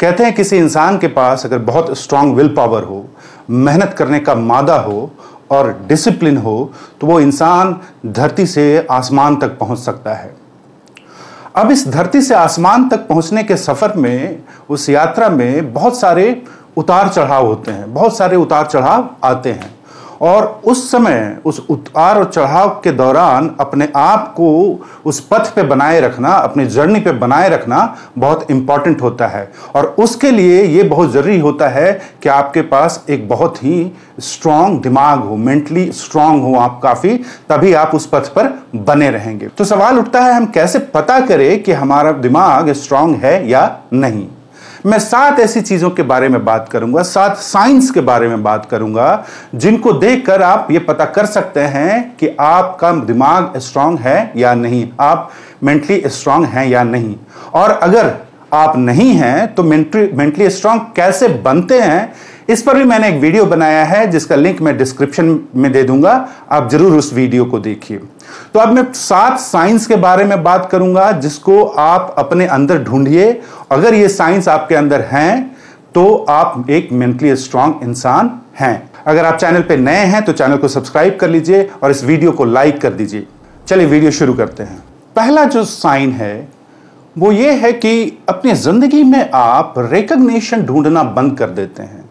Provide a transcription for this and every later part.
कहते हैं किसी इंसान के पास अगर बहुत स्ट्रांग विल पावर हो, मेहनत करने का मादा हो और डिसिप्लिन हो तो वो इंसान धरती से आसमान तक पहुंच सकता है। अब इस धरती से आसमान तक पहुंचने के सफर में, उस यात्रा में बहुत सारे उतार चढ़ाव होते हैं, बहुत सारे उतार चढ़ाव आते हैं और उस समय उस उतार और चढ़ाव के दौरान अपने आप को उस पथ पे बनाए रखना, अपने जर्नी पे बनाए रखना बहुत इंपॉर्टेंट होता है। और उसके लिए ये बहुत ज़रूरी होता है कि आपके पास एक बहुत ही स्ट्रांग दिमाग हो, मेंटली स्ट्रांग हो आप काफ़ी, तभी आप उस पथ पर बने रहेंगे। तो सवाल उठता है, हम कैसे पता करें कि हमारा दिमाग स्ट्रांग है या नहीं। मैं 7 ऐसी चीजों के बारे में बात करूंगा, 7 साइंस के बारे में बात करूंगा जिनको देखकर आप ये पता कर सकते हैं कि आपका दिमाग स्ट्रांग है या नहीं, आप मेंटली स्ट्रांग हैं या नहीं। और अगर आप नहीं हैं तो मेंटली स्ट्रांग कैसे बनते हैं, इस पर भी मैंने एक वीडियो बनाया है जिसका लिंक मैं डिस्क्रिप्शन में दे दूंगा, आप जरूर उस वीडियो को देखिए। तो अब मैं 7 साइंस के बारे में बात करूंगा जिसको आप अपने अंदर ढूंढिए। अगर ये साइंस आपके अंदर हैं तो आप एक मेंटली स्ट्रांग इंसान हैं। अगर आप चैनल पे नए हैं तो चैनल को सब्सक्राइब कर लीजिए और इस वीडियो को लाइक कर दीजिए। चलिए वीडियो शुरू करते हैं। पहला जो साइन है वो ये है कि अपनी जिंदगी में आप रिकॉग्निशन ढूंढना बंद कर देते हैं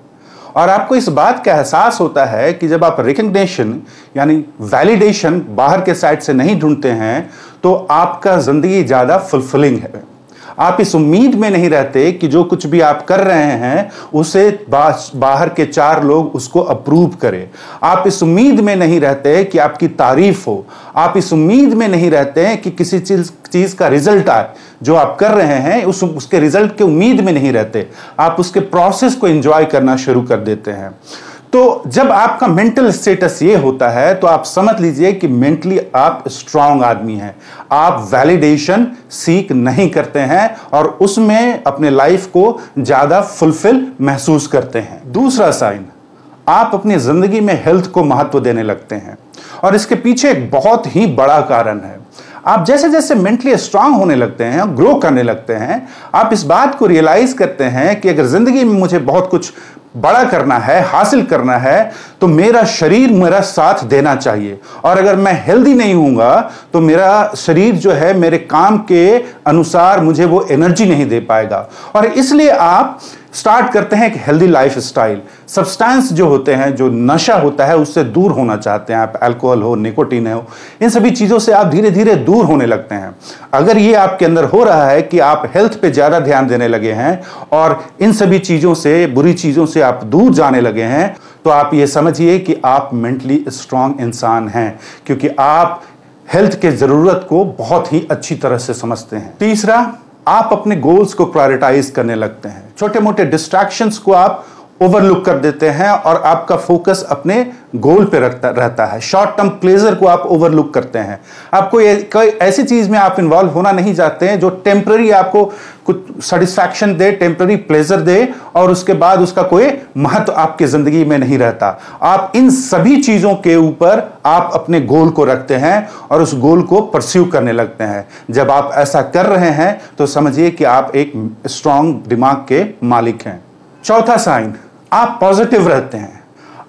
और आपको इस बात का एहसास होता है कि जब आप रिकॉग्निशन यानी वैलिडेशन बाहर के साइड से नहीं ढूंढते हैं तो आपका जिंदगी ज़्यादा फुलफिलिंग है। आप इस उम्मीद में नहीं रहते कि जो कुछ भी आप कर रहे हैं उसे बाहर के 4 लोग उसको अप्रूव करें। आप इस उम्मीद में नहीं रहते कि आपकी तारीफ हो। आप इस उम्मीद में नहीं रहते हैं कि किसी चीज का रिजल्ट आए। जो आप कर रहे हैं उसके रिजल्ट के उम्मीद में नहीं रहते, आप उसके प्रोसेस को एंजॉय करना शुरू कर देते हैं। तो जब आपका मेंटल स्टेटस ये होता है तो आप समझ लीजिए कि मेंटली आप स्ट्रांग आदमी हैं। आप वैलिडेशन सीख नहीं करते हैं और उसमें अपने लाइफ को ज्यादा फुलफिल महसूस करते हैं। दूसरा साइन, आप अपनी जिंदगी में हेल्थ को महत्व देने लगते हैं और इसके पीछे एक बहुत ही बड़ा कारण है। आप जैसे जैसे मेंटली स्ट्रांग होने लगते हैं, ग्रो करने लगते हैं, आप इस बात को रियलाइज करते हैं कि अगर जिंदगी में मुझे बहुत कुछ बड़ा करना है, हासिल करना है, तो मेरा शरीर मेरा साथ देना चाहिए। और अगर मैं हेल्दी नहीं हूंगा तो मेरा शरीर जो है मेरे काम के अनुसार मुझे वो एनर्जी नहीं दे पाएगा। और इसलिए आप स्टार्ट करते हैं एक हेल्दी लाइफ स्टाइल। सब्सटेंस जो होते हैं, जो नशा होता है, उससे दूर होना चाहते हैं आप। अल्कोहल हो, निकोटीन हो, इन सभी चीज़ों से आप धीरे धीरे दूर होने लगते हैं। अगर ये आपके अंदर हो रहा है कि आप हेल्थ पे ज़्यादा ध्यान देने लगे हैं और इन सभी चीज़ों से, बुरी चीज़ों से आप दूर जाने लगे हैं, तो आप ये समझिए कि आप मेंटली स्ट्रांग इंसान हैं, क्योंकि आप हेल्थ के ज़रूरत को बहुत ही अच्छी तरह से समझते हैं। तीसरा, आप अपने गोल्स को प्रायोरिटाइज करने लगते हैं। छोटे मोटे डिस्ट्रैक्शंस को आप ओवरलुक कर देते हैं और आपका फोकस अपने गोल पे रहता है। शॉर्ट टर्म प्लेजर को आप ओवरलुक करते हैं। आपको कोई ऐसी चीज में आप इन्वॉल्व होना नहीं चाहते हैं जो टेम्पररी आपको कुछ सेटिस्फैक्शन दे, टेम्पररी प्लेजर दे और उसके बाद उसका कोई महत्व आपकी जिंदगी में नहीं रहता। आप इन सभी चीजों के ऊपर आप अपने गोल को रखते हैं और उस गोल को परस्यू करने लगते हैं। जब आप ऐसा कर रहे हैं तो समझिए कि आप एक स्ट्रांग दिमाग के मालिक हैं। चौथा साइन, आप पॉजिटिव रहते हैं।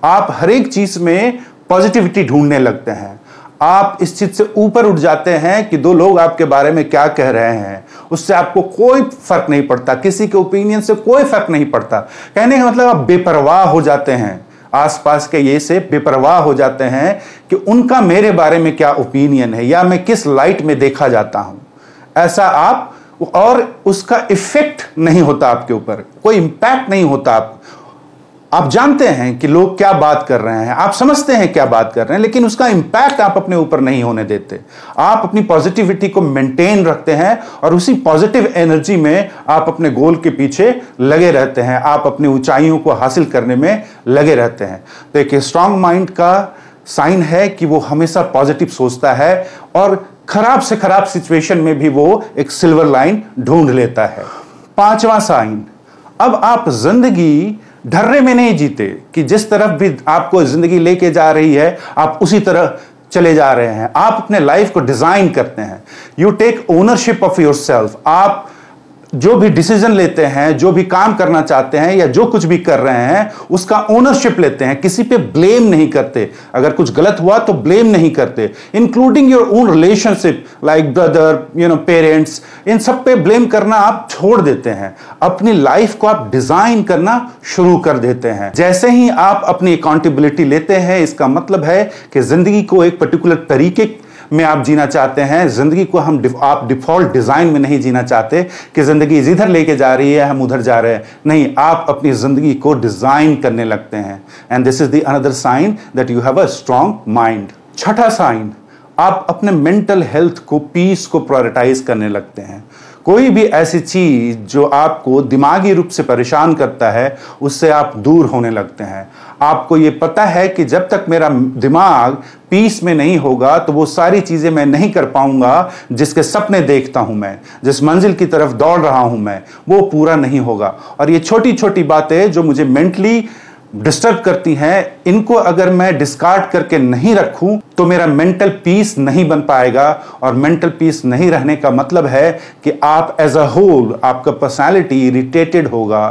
आप हर एक चीज में पॉजिटिविटी ढूंढने लगते हैं। आप इस चीज से ऊपर उठ जाते हैं कि 2 लोग आपके बारे में क्या कह रहे हैं, उससे आपको कोई फर्क नहीं पड़ता। किसी के ओपिनियन से कोई फर्क नहीं पड़ता। कहने का मतलब आप बेपरवाह हो जाते हैं। आसपास के ये से बेपरवाह हो जाते हैं कि उनका मेरे बारे में क्या ओपिनियन है या मैं किस लाइट में देखा जाता हूं। ऐसा आप, और उसका इफेक्ट नहीं होता आपके ऊपर, कोई इंपैक्ट नहीं होता। आप जानते हैं कि लोग क्या बात कर रहे हैं, आप समझते हैं क्या बात कर रहे हैं, लेकिन उसका इंपैक्ट आप अपने ऊपर नहीं होने देते। आप अपनी पॉजिटिविटी को मेंटेन रखते हैं और उसी पॉजिटिव एनर्जी में आप अपने गोल के पीछे लगे रहते हैं। आप अपनी ऊंचाइयों को हासिल करने में लगे रहते हैं। तो एक स्ट्रांग माइंड का साइन है कि वो हमेशा पॉजिटिव सोचता है और खराब से खराब सिचुएशन में भी वो एक सिल्वर लाइन ढूंढ लेता है। 5वां साइन, अब आप जिंदगी ढर्रे में नहीं जीते कि जिस तरफ भी आपको जिंदगी लेके जा रही है आप उसी तरह चले जा रहे हैं। आप अपने लाइफ को डिजाइन करते हैं। You take ownership of your self. आप जो भी डिसीजन लेते हैं, जो भी काम करना चाहते हैं या जो कुछ भी कर रहे हैं उसका ओनरशिप लेते हैं, किसी पे ब्लेम नहीं करते। अगर कुछ गलत हुआ तो ब्लेम नहीं करते, including your own relationship like brother, parents, इन सब पे ब्लेम करना आप छोड़ देते हैं। अपनी लाइफ को आप डिजाइन करना शुरू कर देते हैं। जैसे ही आप अपनी अकाउंटेबिलिटी लेते हैं, इसका मतलब है कि जिंदगी को एक पर्टिकुलर तरीके में आप जीना चाहते हैं। जिंदगी को आप डिफॉल्ट डिजाइन में नहीं जीना चाहते कि जिंदगी इधर लेके जा रही है, हम उधर जा रहे हैं। नहीं, आप अपनी जिंदगी को डिजाइन करने लगते हैं। And this is the another sign that you have a strong mind. छठा साइन, आप अपने मेंटल हेल्थ को, पीस को प्रायोरिटाइज करने लगते हैं। कोई भी ऐसी चीज जो आपको दिमागी रूप से परेशान करता है, उससे आप दूर होने लगते हैं। आपको यह पता है कि जब तक मेरा दिमाग पीस में नहीं होगा तो वो सारी चीजें मैं नहीं कर पाऊंगा जिसके सपने देखता हूं मैं, जिस मंजिल की तरफ दौड़ रहा हूं मैं, वो पूरा नहीं होगा। और ये छोटी छोटी बातें जो मुझे मेंटली डिस्टर्ब करती हैं, इनको अगर मैं डिस्कार्ड करके नहीं रखूं तो मेरा मेंटल पीस नहीं बन पाएगा। और मेंटल पीस नहीं रहने का मतलब है कि आप एज अ होल, आपका पर्सनालिटी इरिटेटेड होगा,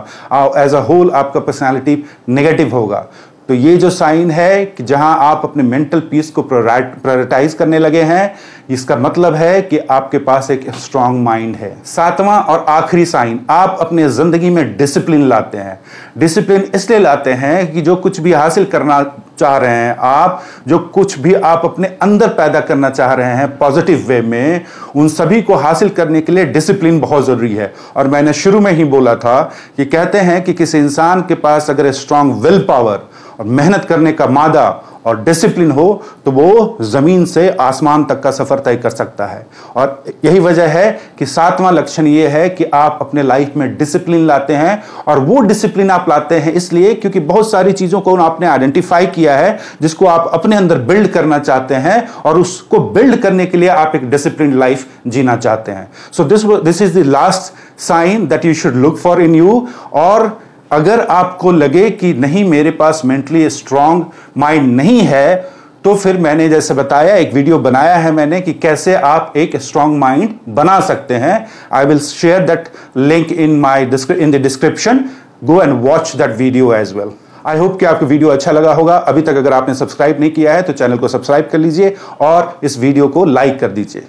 एज अ होल आपका पर्सनालिटी नेगेटिव होगा। तो ये जो साइन है कि जहां आप अपने मेंटल पीस को प्रायोरिटाइज करने लगे हैं, इसका मतलब है कि आपके पास एक स्ट्रांग माइंड है। सातवां और आखिरी साइन, आप अपने जिंदगी में डिसिप्लिन लाते हैं। डिसिप्लिन इसलिए लाते हैं कि जो कुछ भी हासिल करना चाह रहे हैं आप, जो कुछ भी आप अपने अंदर पैदा करना चाह रहे हैं पॉजिटिव वे में, उन सभी को हासिल करने के लिए डिसिप्लिन बहुत जरूरी है। और मैंने शुरू में ही बोला था कि कहते हैं कि किसी इंसान के पास अगर स्ट्रांग विल पावर और मेहनत करने का मादा और डिसिप्लिन हो तो वो जमीन से आसमान तक का सफर तय कर सकता है। और यही वजह है कि सातवां लक्षण ये है कि आप अपने लाइफ में डिसिप्लिन लाते हैं। और वो डिसिप्लिन आप लाते हैं इसलिए क्योंकि बहुत सारी चीजों को आपने आइडेंटिफाई किया है जिसको आप अपने अंदर बिल्ड करना चाहते हैं, और उसको बिल्ड करने के लिए आप एक डिसिप्लिन लाइफ जीना चाहते हैं। So this is the last sign that you should look for in you. और अगर आपको लगे कि नहीं, मेरे पास मेंटली स्ट्रांग माइंड नहीं है, तो फिर मैंने जैसे बताया, एक वीडियो बनाया है मैंने कि कैसे आप एक स्ट्रांग माइंड बना सकते हैं। I will share that link in the description. Go and watch that video as well. I hope कि आपको वीडियो अच्छा लगा होगा। अभी तक अगर आपने सब्सक्राइब नहीं किया है तो चैनल को सब्सक्राइब कर लीजिए और इस वीडियो को लाइक कर दीजिए।